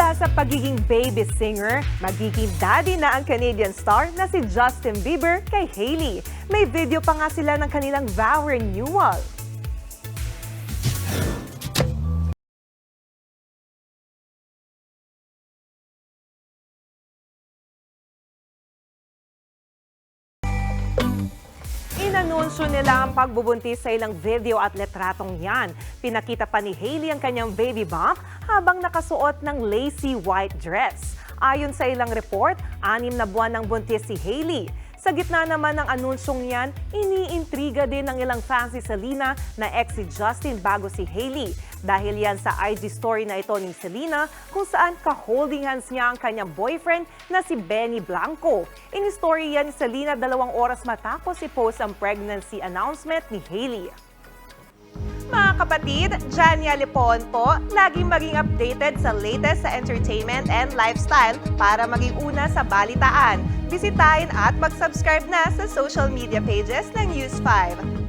Mula sa pagiging baby singer, magiging daddy na ang Canadian star na si Justin Bieber kay Hailey. May video pa nga sila ng kanilang vow renewal. Inanunsyo nila ang pagbubuntis sa ilang video at letratong yan. Pinakita pa ni Hailey ang kanyang baby bump habang nakasuot ng lacy white dress. Ayon sa ilang report, 6 na buwan ng buntis si Hailey. Sa gitna naman ng anunsyong yan, iniintriga din ng ilang fans si Selena na ex si Justin bago si Hailey. Dahil yan sa IG story na ito ni Selena kung saan ka-holding hands niya ang kanyang boyfriend na si Benny Blanco. In-story yan ni Selena 2 oras matapos i-post ang pregnancy announcement ni Hailey. Mga kapatid, Jania Lipon po, laging maging updated sa latest sa entertainment and lifestyle para maging una sa balitaan. Bisitahin at mag-subscribe na sa social media pages ng News 5.